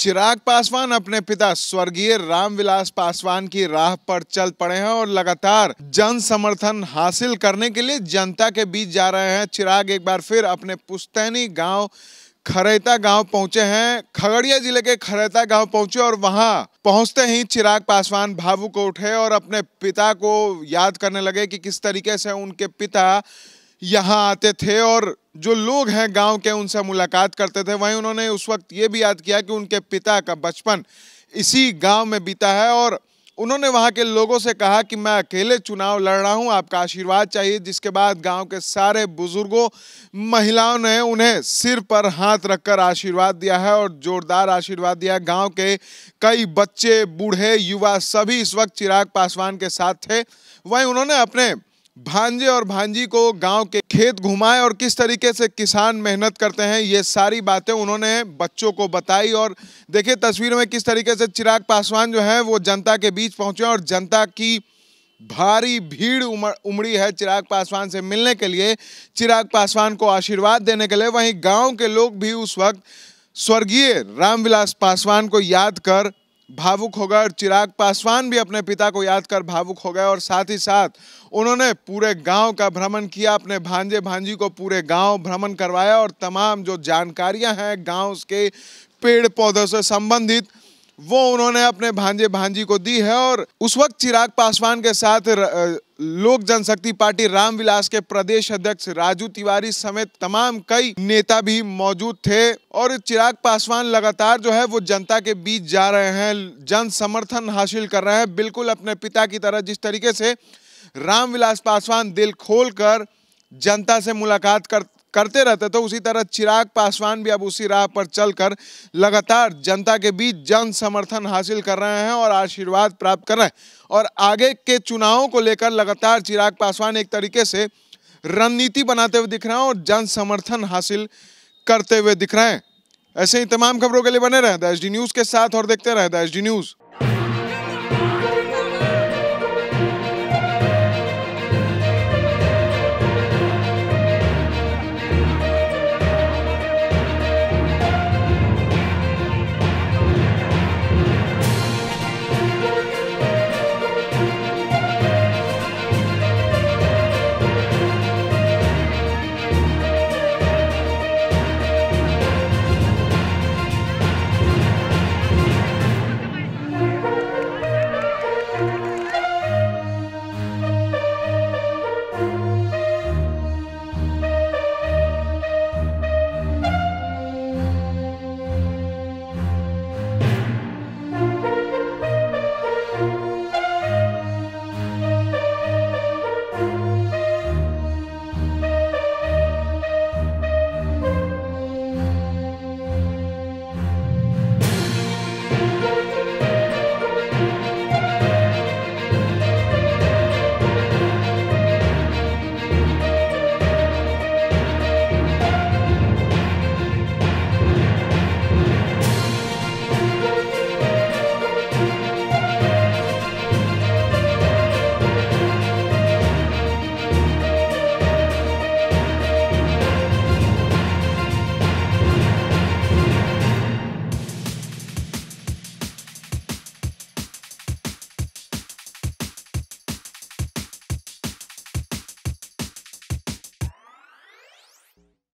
चिराग पासवान अपने पिता स्वर्गीय रामविलास पासवान की राह पर चल पड़े हैं और लगातार जन समर्थन हासिल करने के लिए जनता के बीच जा रहे हैं। चिराग एक बार फिर अपने पुश्तैनी गांव खरैता गांव पहुंचे हैं। खगड़िया जिले के खरैता गांव पहुंचे और वहां पहुंचते ही चिराग पासवान भावुक हो उठे और अपने पिता को याद करने लगे कि किस तरीके से उनके पिता यहाँ आते थे और जो लोग हैं गांव के उनसे मुलाकात करते थे। वहीं उन्होंने उस वक्त ये भी याद किया कि उनके पिता का बचपन इसी गांव में बीता है और उन्होंने वहां के लोगों से कहा कि मैं अकेले चुनाव लड़ रहा हूं, आपका आशीर्वाद चाहिए। जिसके बाद गांव के सारे बुजुर्गों, महिलाओं ने उन्हें सिर पर हाथ रखकर आशीर्वाद दिया है और जोरदार आशीर्वाद दिया। गांव के कई बच्चे, बूढ़े, युवा सभी इस वक्त चिराग पासवान के साथ थे। वहीं उन्होंने अपने भांजे और भांजी को गांव के खेत घुमाए और किस तरीके से किसान मेहनत करते हैं, ये सारी बातें उन्होंने बच्चों को बताई। और देखिए तस्वीर में किस तरीके से चिराग पासवान जो है वो जनता के बीच पहुंचे और जनता की भारी भीड़ उमड़ी है चिराग पासवान से मिलने के लिए, चिराग पासवान को आशीर्वाद देने के लिए। वहीं गाँव के लोग भी उस वक्त स्वर्गीय रामविलास पासवान को याद कर भावुक हो गए और चिराग पासवान भी अपने पिता को याद कर भावुक हो गए और साथ ही साथ उन्होंने पूरे गांव का भ्रमण किया, अपने भांजे भांजी को पूरे गांव भ्रमण करवाया और तमाम जो जानकारियां हैं गांव के पेड़ पौधों से संबंधित वो उन्होंने अपने भांजे भांजी को दी है। और उस वक्त चिराग पासवान के साथ लोक जनशक्ति पार्टी रामविलास के प्रदेश अध्यक्ष राजू तिवारी समेत तमाम कई नेता भी मौजूद थे। और चिराग पासवान लगातार जो है वो जनता के बीच जा रहे हैं, जन समर्थन हासिल कर रहे हैं, बिल्कुल अपने पिता की तरह। जिस तरीके से रामविलास पासवान दिल खोलकर जनता से मुलाकात करते रहते थे, उसी तरह चिराग पासवान भी अब उसी राह पर चलकर लगातार जनता के बीच जन समर्थन हासिल कर रहे हैं और आशीर्वाद प्राप्त कर रहे हैं। और आगे के चुनावों को लेकर लगातार चिराग पासवान एक तरीके से रणनीति बनाते हुए दिख रहे हैं और जन समर्थन हासिल करते हुए दिख रहे हैं। ऐसे ही तमाम खबरों के लिए बने रहें द एचडी न्यूज़ के साथ और देखते रहें द एचडी न्यूज़।